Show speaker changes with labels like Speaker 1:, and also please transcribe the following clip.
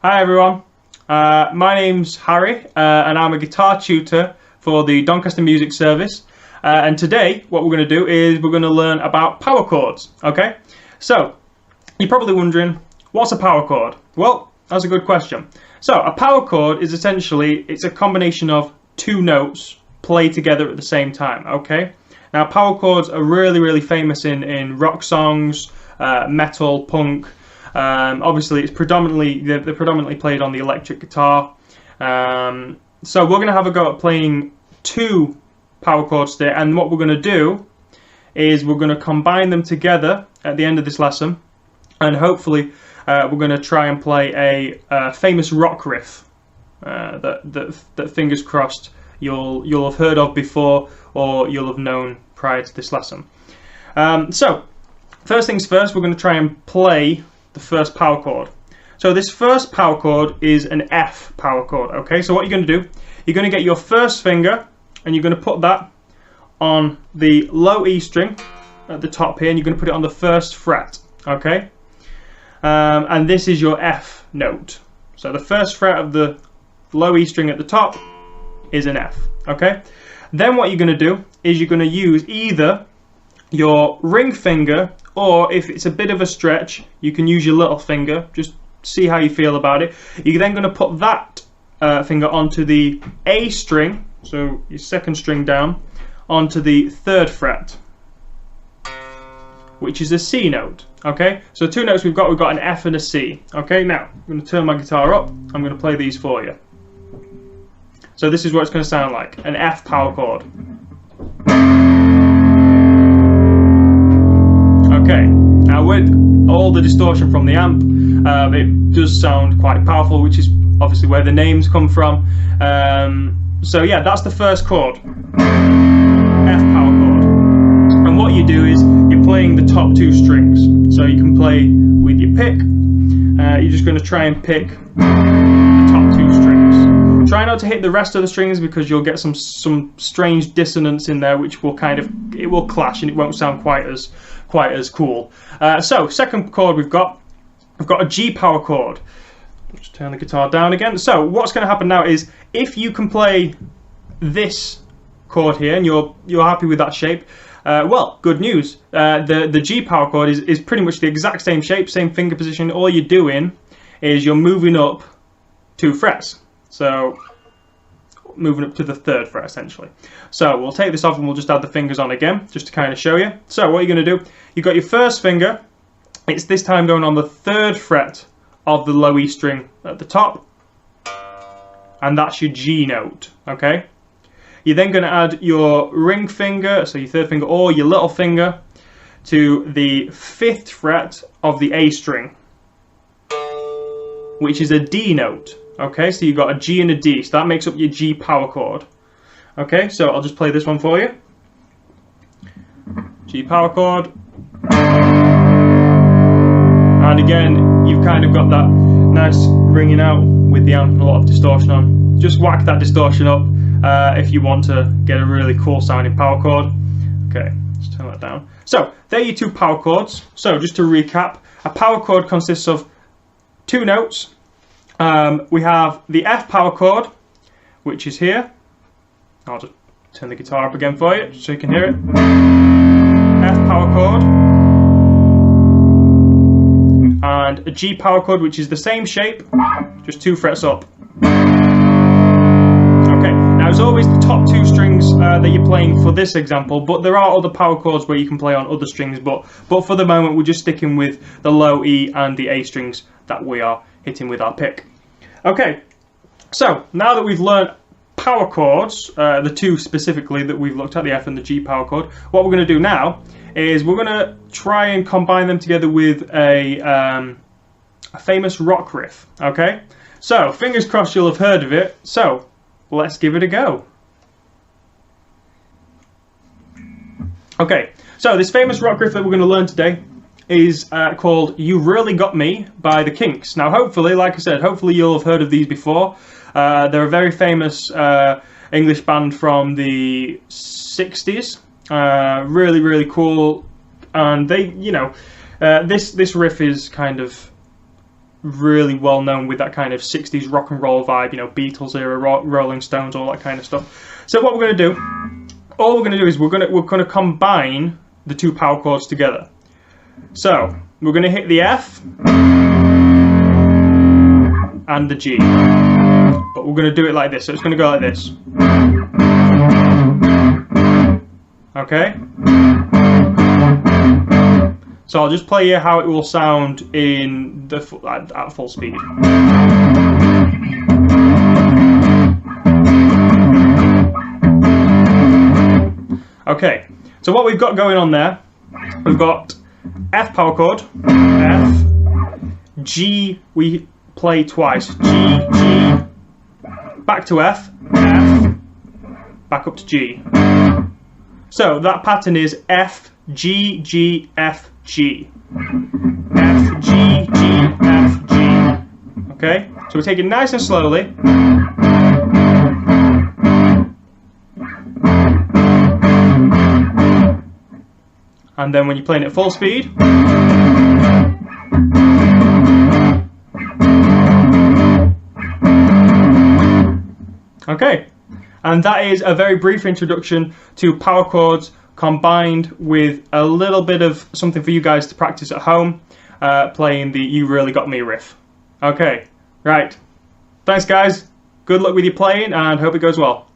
Speaker 1: Hi everyone, my name's Harry and I'm a guitar tutor for the Doncaster Music Service, and today what we're going to do is we're going to learn about power chords. Okay, so you're probably wondering, what's a power chord? Well, that's a good question. So a power chord is essentially, it's a combination of two notes played together at the same time. Okay, now power chords are really famous in rock songs, metal, punk. Obviously, they're predominantly played on the electric guitar. So we're going to have a go at playing two power chords today, and what we're going to do is we're going to combine them together at the end of this lesson, and hopefully we're going to try and play a famous rock riff that fingers crossed you'll have heard of before, or you'll have known prior to this lesson. So first things first, we're going to try and play the first power chord. So this first power chord is an F power chord. Okay, so what you're going to do, you're going to get your first finger and you're going to put that on the low E string at the top here, and you're going to put it on the first fret. Okay, and this is your F note. So the first fret of the low E string at the top is an F. Okay, then what you're going to do is you're going to use either your ring finger, or if it's a bit of a stretch, you can use your little finger. Just see how you feel about it. You're then going to put that finger onto the A string, so your second string down, onto the third fret, which is a C note. Okay, so two notes we've got an F and a C. Okay, now I'm going to turn my guitar up. I'm going to play these for you. So this is what it's going to sound like, an F power chord. Okay, now with all the distortion from the amp, it does sound quite powerful, which is obviously where the names come from. So yeah, that's the first chord, F power chord. And what you do is you're playing the top two strings. So you can play with your pick. You're just going to try and pick the top two strings. Try not to hit the rest of the strings, because you'll get some strange dissonance in there, which will it will clash and it won't sound quite as cool. So second chord we've got a G power chord. Just turn the guitar down again. So what's going to happen now is, if you can play this chord here and you're happy with that shape, well, good news. The G power chord is pretty much the exact same shape, same finger position. All you're doing is you're moving up 2 frets. So moving up to the third fret essentially. So we'll take this off and we'll just add the fingers on again, just to kind of show you. So what you're going to do, you've got your first finger, it's this time going on the third fret of the low E string at the top, and that's your G note. Okay, you're then going to add your ring finger, so your third finger, or your little finger, to the 5th fret of the A string, which is a D note. Okay, so you've got a G and a D, so that makes up your G power chord. Okay, so I'll just play this one for you. G power chord. And again, you've kind of got that nice ringing out with the amp and a lot of distortion on. Just whack that distortion up if you want to get a really cool sounding power chord. Okay, let's turn that down. So, there are your two power chords. So, just to recap, a power chord consists of two notes. We have the F power chord, which is here. I'll just turn the guitar up again for you so you can hear it. F power chord. And a G power chord, which is the same shape, just 2 frets up. Okay, now it's always the top 2 strings that you're playing for this example, but there are other power chords where you can play on other strings, but for the moment we're just sticking with the low E and the A strings that we are hitting with our pick. Okay, so now that we've learned power chords, the two specifically that we've looked at, the F and the G power chord, what we're going to do now is we're going to try and combine them together with a famous rock riff. Okay, so fingers crossed you'll have heard of it, so let's give it a go. Okay, so this famous rock riff that we're going to learn today is called You Really Got Me by the Kinks. Now hopefully, like I said, hopefully you'll have heard of these before. They're a very famous English band from the 60s. Really cool, and they, this riff is kind of really well known with that kind of 60s rock and roll vibe, you know, Beatles era, Rolling Stones, all that kind of stuff. So what we're going to do, all we're going to do is we're going to combine the two power chords together. So we're going to hit the F and the G, but we're going to do it like this. So it's going to go like this. Okay. So I'll just play you how it will sound in the at full speed. Okay, so what we've got going on there, we've got F power chord, F, G we play twice, G, G, back to F, F, back up to G. So that pattern is F, G, G, F, G. F, G, G, F, G. Okay? So we take it nice and slowly. And then when you're playing it at full speed. Okay. And that is a very brief introduction to power chords, combined with a little bit of something for you guys to practice at home, playing the You Really Got Me riff. Okay, right. Thanks guys, good luck with your playing and hope it goes well.